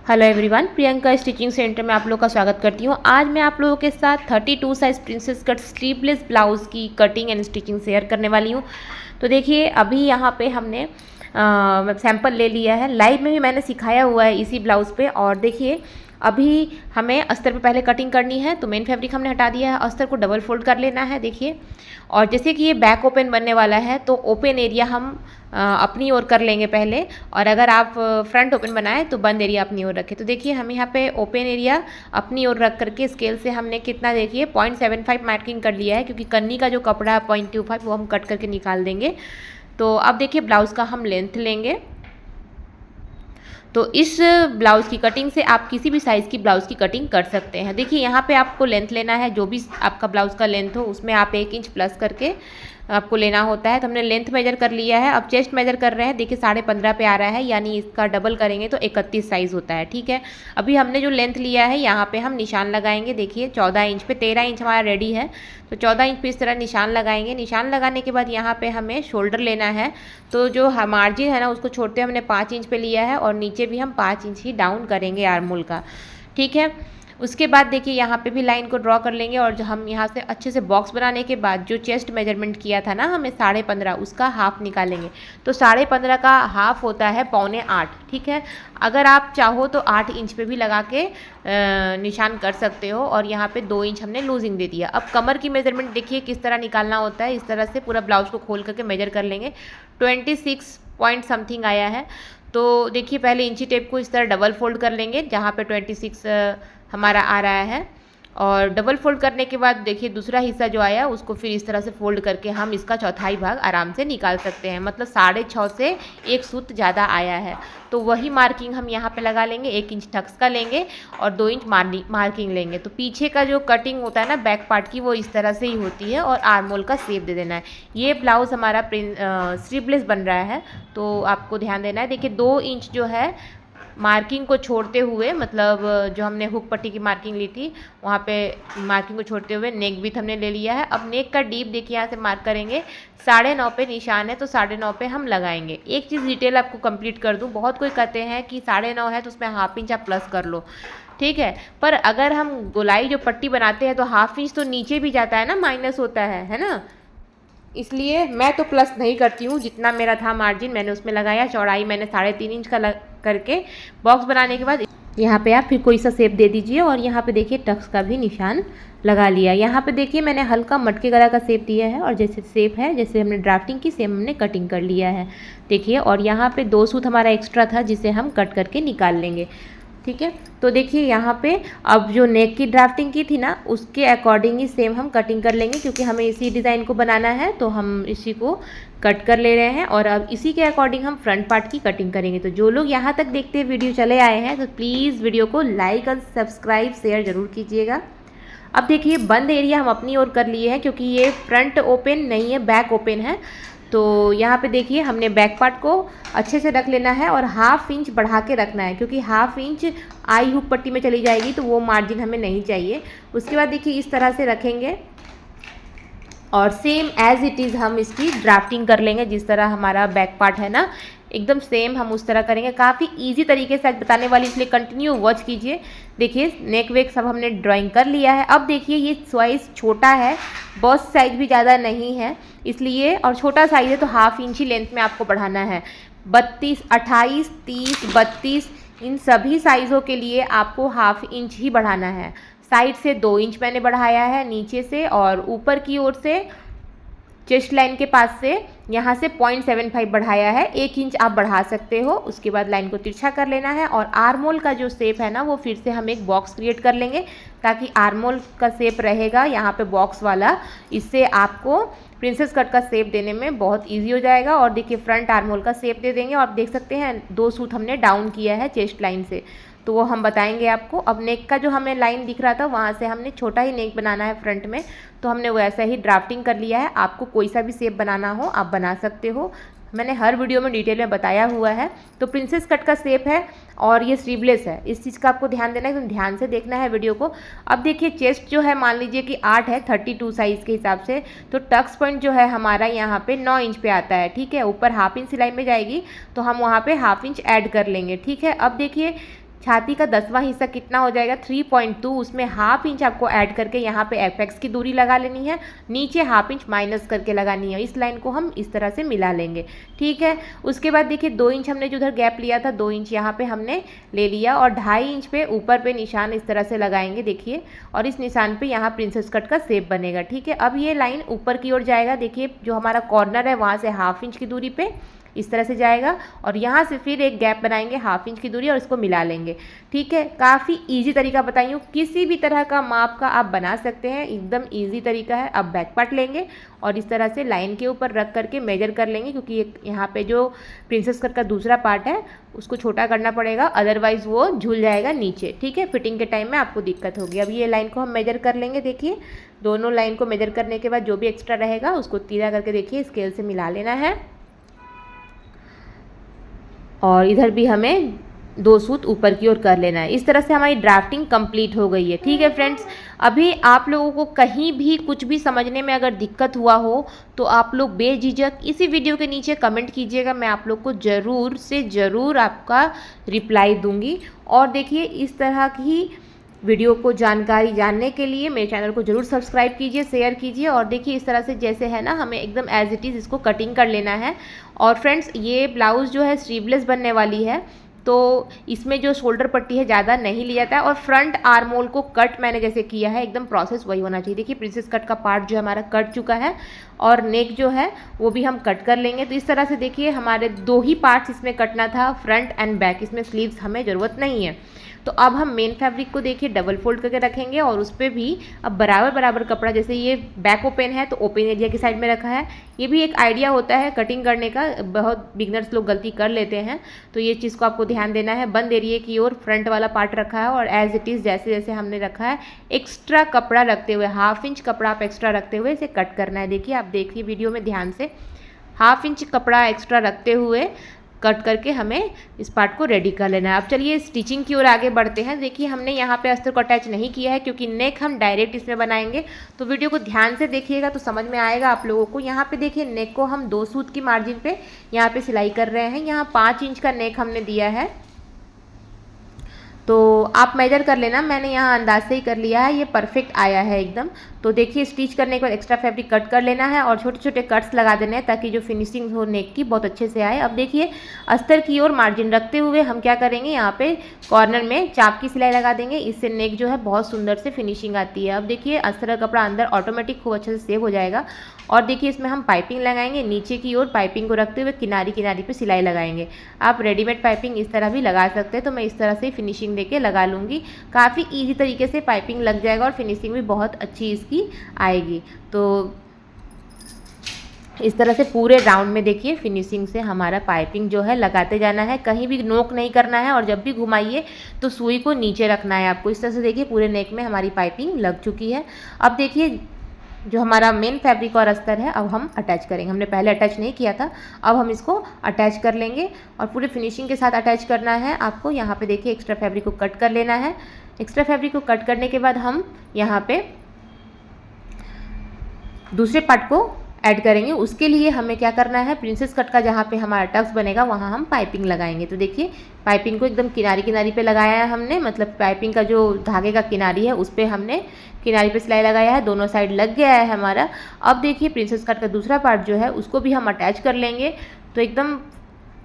Hello everyone, Priyanka stitching centre में आप लोगों का स्वागत करती हूँ। आज मैं आप लोगों के साथ 32 size princess cut sleeveless blouse की कटिंग एंड स्टिचिंग शेयर करने वाली हूँ। तो देखिए, अभी यहाँ पे हमने सैंपल ले लिया है। लाइव में भी मैंने सिखाया हुआ है इसी ब्लाउज़ पे। और देखिए, अभी हमें अस्तर पे पहले कटिंग करनी है। तो मेन फैब्रिक हमने हटा दिया है, अस्तर को डबल फोल्ड कर लेना है। देखिए, और जैसे कि ये बैक ओपन बनने वाला है तो ओपन एरिया हम अपनी ओर कर लेंगे पहले, और अगर आप फ्रंट ओपन बनाएं तो बंद एरिया अपनी ओर रखें। तो देखिए, हम यहाँ पे ओपन एरिया अपनी ओर रख करके स्केल से हमने कितना, देखिए 0.75 मार्किंग कर लिया है, क्योंकि कन्नी का जो कपड़ा है 0.25 वो हम कट करके निकाल देंगे। तो अब देखिए, ब्लाउज़ का हम लेंथ लेंगे। तो इस ब्लाउज़ की कटिंग से आप किसी भी साइज़ की ब्लाउज़ की कटिंग कर सकते हैं। देखिए, यहाँ पे आपको लेंथ लेना है, जो भी आपका ब्लाउज़ का लेंथ हो उसमें आप 1 इंच प्लस करके आपको लेना होता है। तो हमने लेंथ मेजर कर लिया है। अब चेस्ट मेजर कर रहे हैं। देखिए, 15.5 पे आ रहा है, यानी इसका डबल करेंगे तो 31 साइज़ होता है। ठीक है, अभी हमने जो लेंथ लिया है यहाँ पे हम निशान लगाएंगे। देखिए, 14 इंच पे 13 इंच हमारा रेडी है, तो 14 इंच पे इस तरह निशान लगाएंगे। निशान लगाने के बाद यहाँ पे हमें शोल्डर लेना है। तो जो मार्जिन है ना, उसको छोड़ते हमने 5 इंच पे लिया है, और नीचे भी हम 5 इंच ही डाउन करेंगे आर्म होल का। ठीक है, उसके बाद देखिए, यहाँ पे भी लाइन को ड्रॉ कर लेंगे, और जो हम यहाँ से अच्छे से बॉक्स बनाने के बाद जो चेस्ट मेजरमेंट किया था ना हमें 15.5, उसका हाफ निकालेंगे। तो 15.5 का हाफ होता है 7.25। ठीक है, अगर आप चाहो तो 8 इंच पे भी लगा के निशान कर सकते हो। और यहाँ पे 2 इंच हमने लूजिंग दे दिया। अब कमर की मेजरमेंट देखिए किस तरह निकालना होता है। इस तरह से पूरा ब्लाउज को खोल करके मेजर कर लेंगे। 26 पॉइंट समथिंग आया है। तो देखिए, पहले इंची टेप को इस तरह डबल फोल्ड कर लेंगे जहाँ पे 26 हमारा आ रहा है, और डबल फोल्ड करने के बाद देखिए दूसरा हिस्सा जो आया उसको फिर इस तरह से फोल्ड करके हम इसका चौथाई भाग आराम से निकाल सकते हैं। मतलब 6.5 से 1 सूत ज़्यादा आया है, तो वही मार्किंग हम यहाँ पे लगा लेंगे। 1 इंच टक्स का लेंगे और 2 इंच मार्किंग लेंगे। तो पीछे का जो कटिंग होता है ना बैक पार्ट की, वो इस तरह से ही होती है, और आर्म होल का शेप दे देना है। ये ब्लाउज़ हमारा स्लीवलेस बन रहा है, तो आपको ध्यान देना है। देखिए, 2 इंच जो है मार्किंग को छोड़ते हुए, मतलब जो हमने हुक पट्टी की मार्किंग ली थी वहाँ पे मार्किंग को छोड़ते हुए नेक विड्थ हमने ले लिया है। अब नेक का डीप देखिए यहाँ से मार्क करेंगे। 9.5 पे निशान है, तो 9.5 पे हम लगाएंगे। एक चीज़ डिटेल आपको कंप्लीट कर दूँ, बहुत कोई कहते हैं कि 9.5 है तो उसमें हाफ इंच आप प्लस कर लो। ठीक है, पर अगर हम गोलाई जो पट्टी बनाते हैं तो हाफ इंच तो नीचे भी जाता है ना, माइनस होता है ना। इसलिए मैं तो प्लस नहीं करती हूँ। जितना मेरा था मार्जिन मैंने उसमें लगाया। चौड़ाई मैंने 3.5 इंच का करके बॉक्स बनाने के बाद यहाँ पे आप फिर कोई सा शेप दे दीजिए। और यहाँ पे देखिए टक्स का भी निशान लगा लिया। यहाँ पे देखिए मैंने हल्का मटके गला का शेप दिया है, और जैसे शेप है जैसे हमने ड्राफ्टिंग की सेम हमने कटिंग कर लिया है। देखिए, और यहाँ पे 2 सूत हमारा एक्स्ट्रा था जिसे हम कट करके निकाल लेंगे। ठीक है, तो देखिए यहाँ पे अब जो नेक की ड्राफ्टिंग की थी ना उसके अकॉर्डिंग ही सेम हम कटिंग कर लेंगे, क्योंकि हमें इसी डिज़ाइन को बनाना है तो हम इसी को कट कर ले रहे हैं। और अब इसी के अकॉर्डिंग हम फ्रंट पार्ट की कटिंग करेंगे। तो जो लोग यहाँ तक देखते हैं वीडियो चले आए हैं तो प्लीज़ वीडियो को लाइक और सब्सक्राइब शेयर ज़रूर कीजिएगा। अब देखिए, बंद एरिया हम अपनी ओर कर लिए हैं, क्योंकि ये फ्रंट ओपन नहीं है, बैक ओपन है। तो यहाँ पे देखिए हमने बैक पार्ट को अच्छे से रख लेना है, और हाफ इंच बढ़ा के रखना है, क्योंकि हाफ इंच आई हुक पट्टी में चली जाएगी तो वो मार्जिन हमें नहीं चाहिए। उसके बाद देखिए इस तरह से रखेंगे, और सेम एज इट इज़ हम इसकी ड्राफ्टिंग कर लेंगे। जिस तरह हमारा बैक पार्ट है ना, एकदम सेम हम उस तरह करेंगे। काफ़ी इजी तरीके से आज बताने वाली, इसलिए कंटिन्यू वॉच कीजिए। देखिए, नेक वेक सब हमने ड्राइंग कर लिया है। अब देखिए, ये साइज़ छोटा है, बॉस साइज भी ज़्यादा नहीं है, इसलिए, और छोटा साइज़ है तो हाफ इंच ही लेंथ में आपको बढ़ाना है। 32, 28, 30, 32 इन सभी साइज़ों के लिए आपको हाफ इंच ही बढ़ाना है। साइड से 2 इंच मैंने बढ़ाया है नीचे से, और ऊपर की ओर से चेस्ट लाइन के पास से यहाँ से 0.75 बढ़ाया है। 1 इंच आप बढ़ा सकते हो। उसके बाद लाइन को तिरछा कर लेना है, और आर्म होल का जो शेप है ना वो फिर से हम एक बॉक्स क्रिएट कर लेंगे, ताकि आर्म होल का शेप रहेगा यहाँ पे बॉक्स वाला। इससे आपको प्रिंसेस कट का शेप देने में बहुत इजी हो जाएगा। और देखिए, फ्रंट आर्म होल का शेप दे देंगे, और आप देख सकते हैं 2 सूत हमने डाउन किया है चेस्ट लाइन से, तो वो हम बताएंगे आपको। अब नेक का जो हमें लाइन दिख रहा था वहाँ से हमने छोटा ही नेक बनाना है फ्रंट में, तो हमने वैसा ही ड्राफ्टिंग कर लिया है। आपको कोई सा भी शेप बनाना हो आप बना सकते हो, मैंने हर वीडियो में डिटेल में बताया हुआ है। तो प्रिंसेस कट का शेप है, और ये स्लीवलेस है, इस चीज़ का आपको ध्यान देना है, एकदम ध्यान से देखना है वीडियो को। अब देखिए, चेस्ट जो है मान लीजिए कि 8 है 32 साइज़ के हिसाब से, तो टक्स पॉइंट जो है हमारा यहाँ पे 9 इंच पे आता है। ठीक है, ऊपर हाफ इंच सिलाई में जाएगी तो हम वहाँ पे हाफ इंच ऐड कर लेंगे। ठीक है, अब देखिए छाती का 10वां हिस्सा कितना हो जाएगा 3.2, उसमें हाफ इंच आपको ऐड करके यहाँ पे एपेक्स की दूरी लगा लेनी है, नीचे हाफ इंच माइनस करके लगानी है। इस लाइन को हम इस तरह से मिला लेंगे, ठीक है। उसके बाद देखिए 2 इंच हमने जो उधर गैप लिया था 2 इंच यहाँ पे हमने ले लिया और 2.5 इंच पे ऊपर पे निशान इस तरह से लगाएंगे, देखिए, और इस निशान पे यहाँ प्रिंसेस कट का शेप बनेगा, ठीक है। अब ये लाइन ऊपर की ओर जाएगा, देखिए जो हमारा कॉर्नर है वहाँ से हाफ इंच की दूरी पे इस तरह से जाएगा और यहाँ से फिर एक गैप बनाएंगे हाफ इंच की दूरी और इसको मिला लेंगे, ठीक है। काफ़ी इजी तरीका बताई हूँ, किसी भी तरह का माप का आप बना सकते हैं, एकदम इजी तरीका है। अब बैक पार्ट लेंगे और इस तरह से लाइन के ऊपर रख करके मेजर कर लेंगे, क्योंकि यहाँ पे जो प्रिंसेस कट का दूसरा पार्ट है उसको छोटा करना पड़ेगा, अदरवाइज़ वो झूल जाएगा नीचे, ठीक है। फिटिंग के टाइम में आपको दिक्कत होगी। अब ये लाइन को हम मेजर कर लेंगे, देखिए दोनों लाइन को मेजर करने के बाद जो भी एक्स्ट्रा रहेगा उसको तीरा करके देखिए स्केल से मिला लेना है और इधर भी हमें 2 सूत ऊपर की ओर कर लेना है। इस तरह से हमारी ड्राफ्टिंग कंप्लीट हो गई है, ठीक है फ्रेंड्स। अभी आप लोगों को कहीं भी कुछ भी समझने में अगर दिक्कत हुआ हो तो आप लोग बेझिझक इसी वीडियो के नीचे कमेंट कीजिएगा, मैं आप लोग को ज़रूर से ज़रूर आपका रिप्लाई दूंगी। और देखिए इस तरह की वीडियो को जानकारी जानने के लिए मेरे चैनल को जरूर सब्सक्राइब कीजिए, शेयर कीजिए। और देखिए इस तरह से जैसे है ना, हमें एकदम एज इट इज़ इसको कटिंग कर लेना है। और फ्रेंड्स ये ब्लाउज़ जो है स्लीवलेस बनने वाली है, तो इसमें जो शोल्डर पट्टी है ज़्यादा नहीं लिया था और फ्रंट आर्म होल को कट मैंने जैसे किया है एकदम प्रोसेस वही होना चाहिए। देखिए प्रिंसेस कट का पार्ट जो हमारा कट चुका है और नेक जो है वो भी हम कट कर लेंगे। तो इस तरह से देखिए हमारे 2 ही पार्ट्स इसमें कटना था, फ्रंट एंड बैक, इसमें स्लीव्स हमें ज़रूरत नहीं है। तो अब हम मेन फैब्रिक को देखिए डबल फोल्ड करके रखेंगे और उस पर भी अब बराबर बराबर कपड़ा, जैसे ये बैक ओपन है तो ओपन एरिया की साइड में रखा है। ये भी एक आइडिया होता है कटिंग करने का, बहुत बिगनर्स लोग गलती कर लेते हैं, तो ये चीज़ को आपको ध्यान देना है। बंद एरिया की ओर फ्रंट वाला पार्ट रखा है और एज इट इज़ जैसे जैसे हमने रखा है एक्स्ट्रा कपड़ा रखते हुए, हाफ इंच कपड़ा आप एक्स्ट्रा रखते हुए इसे कट करना है। देखिए आप देखिए वीडियो में ध्यान से, हाफ इंच कपड़ा एक्स्ट्रा रखते हुए कट करके हमें इस पार्ट को रेडी कर लेना है। अब चलिए स्टिचिंग की ओर आगे बढ़ते हैं। देखिए हमने यहाँ पे अस्तर को अटैच नहीं किया है क्योंकि नेक हम डायरेक्ट इसमें बनाएंगे, तो वीडियो को ध्यान से देखिएगा तो समझ में आएगा आप लोगों को। यहाँ पे देखिए नेक को हम 2 सूत की मार्जिन पे यहाँ पे सिलाई कर रहे हैं। यहाँ 5 इंच का नेक हमने दिया है, तो आप मेजर कर लेना, मैंने यहाँ अंदाज से ही कर लिया है, ये परफेक्ट आया है एकदम। तो देखिए स्टिच करने के बाद एक्स्ट्रा फैब्रिक कट कर लेना है और छोटे छोटे कट्स लगा देने हैं ताकि जो फिनिशिंग हो नेक की बहुत अच्छे से आए। अब देखिए अस्तर की ओर मार्जिन रखते हुए हम क्या करेंगे, यहाँ पे कॉर्नर में चाप की सिलाई लगा देंगे, इससे नेक जो है बहुत सुंदर से फिनिशिंग आती है। अब देखिए अस्तर का कपड़ा अंदर ऑटोमेटिक खूब अच्छे से सेव हो जाएगा। और देखिए इसमें हम पाइपिंग लगाएंगे, नीचे की ओर पाइपिंग को रखते हुए किनारी किनारी पे सिलाई लगाएंगे। आप रेडीमेड पाइपिंग इस तरह भी लगा सकते हैं, तो मैं इस तरह से फिनिशिंग देके लगा लूँगी। काफ़ी ईजी तरीके से पाइपिंग लग जाएगा और फिनिशिंग भी बहुत अच्छी इसकी आएगी। तो इस तरह से पूरे राउंड में देखिए फिनिशिंग से हमारा पाइपिंग जो है लगाते जाना है, कहीं भी नोक नहीं करना है और जब भी घुमाइए तो सुई को नीचे रखना है आपको। इस तरह से देखिए पूरे नेक में हमारी पाइपिंग लग चुकी है। अब देखिए जो हमारा मेन फैब्रिक और अस्तर है अब हम अटैच करेंगे, हमने पहले अटैच नहीं किया था, अब हम इसको अटैच कर लेंगे और पूरे फिनिशिंग के साथ अटैच करना है आपको। यहाँ पे देखिए एक्स्ट्रा फैब्रिक को कट कर लेना है। एक्स्ट्रा फैब्रिक को कट करने के बाद हम यहाँ पे दूसरे पार्ट को ऐड करेंगे। उसके लिए हमें क्या करना है, प्रिंसेस कट का जहाँ पे हमारा टक्स बनेगा वहाँ हम पाइपिंग लगाएंगे। तो देखिए पाइपिंग को एकदम किनारी किनारी पे लगाया है हमने, मतलब पाइपिंग का जो धागे का किनारी है उस पर हमने किनारी पे सिलाई लगाया है, दोनों साइड लग गया है हमारा। अब देखिए प्रिंसेस कट का दूसरा पार्ट जो है उसको भी हम अटैच कर लेंगे। तो एकदम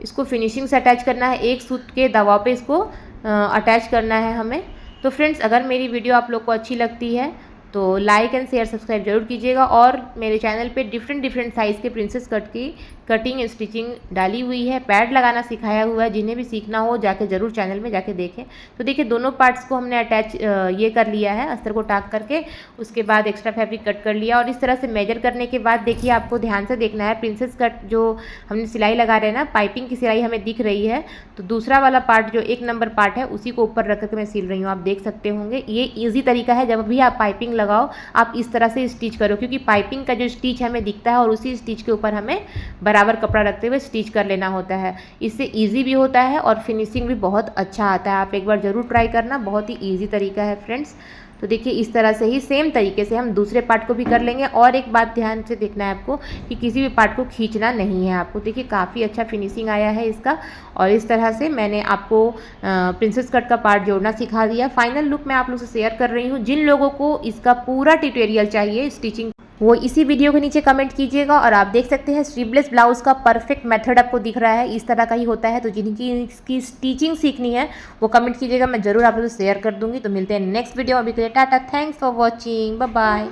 इसको फिनिशिंग से अटैच करना है, एक सूत के दबाव पे इसको अटैच करना है हमें। तो फ्रेंड्स अगर मेरी वीडियो आप लोग को अच्छी लगती है तो लाइक एंड शेयर सब्सक्राइब जरूर कीजिएगा। और मेरे चैनल पे डिफरेंट साइज़ के प्रिंसेस कट की कटिंग स्टिचिंग डाली हुई है, पैड लगाना सिखाया हुआ है, जिन्हें भी सीखना हो जाके ज़रूर चैनल में जाके देखें। तो देखिए दोनों पार्ट्स को हमने अटैच ये कर लिया है अस्तर को टाक करके, उसके बाद एक्स्ट्रा फैब्रिक कट कर लिया। और इस तरह से मेजर करने के बाद देखिए आपको ध्यान से देखना है, प्रिंसेस कट जो हमने सिलाई लगा रहे हैं ना, पाइपिंग की सिलाई हमें दिख रही है, तो दूसरा वाला पार्ट जो 1 नंबर पार्ट है उसी को ऊपर रख करके मैं सिल रही हूँ, आप देख सकते होंगे। ये ईजी तरीका है, जब भी आप पाइपिंग लगाओ आप इस तरह से स्टिच करो, क्योंकि पाइपिंग का जो स्टिच हमें दिखता है और उसी स्टिच के ऊपर हमें बराबर कपड़ा रखते हुए स्टिच कर लेना होता है। इससे इजी भी होता है और फिनिशिंग भी बहुत अच्छा आता है। आप एक बार ज़रूर ट्राई करना, बहुत ही इजी तरीका है फ्रेंड्स। तो देखिए इस तरह से ही सेम तरीके से हम दूसरे पार्ट को भी कर लेंगे। और एक बात ध्यान से देखना है आपको कि किसी भी पार्ट को खींचना नहीं है आपको। देखिए काफ़ी अच्छा फिनिशिंग आया है इसका। और इस तरह से मैंने आपको प्रिंसेस कट का पार्ट जोड़ना सिखा दिया। फाइनल लुक मैं आप लोगों से शेयर कर रही हूँ। जिन लोगों को इसका पूरा ट्यूटोरियल चाहिए स्टिचिंग, वो इसी वीडियो के नीचे कमेंट कीजिएगा। और आप देख सकते हैं स्लीवलेस ब्लाउज का परफेक्ट मेथड आपको दिख रहा है, इस तरह का ही होता है। तो जिनकी इसकी स्टिचिंग सीखनी है वो कमेंट कीजिएगा, मैं ज़रूर आप लोगों से शेयर कर दूंगी। तो मिलते हैं नेक्स्ट वीडियो। अभी के लिए टाटा, thanks for watching, bye bye.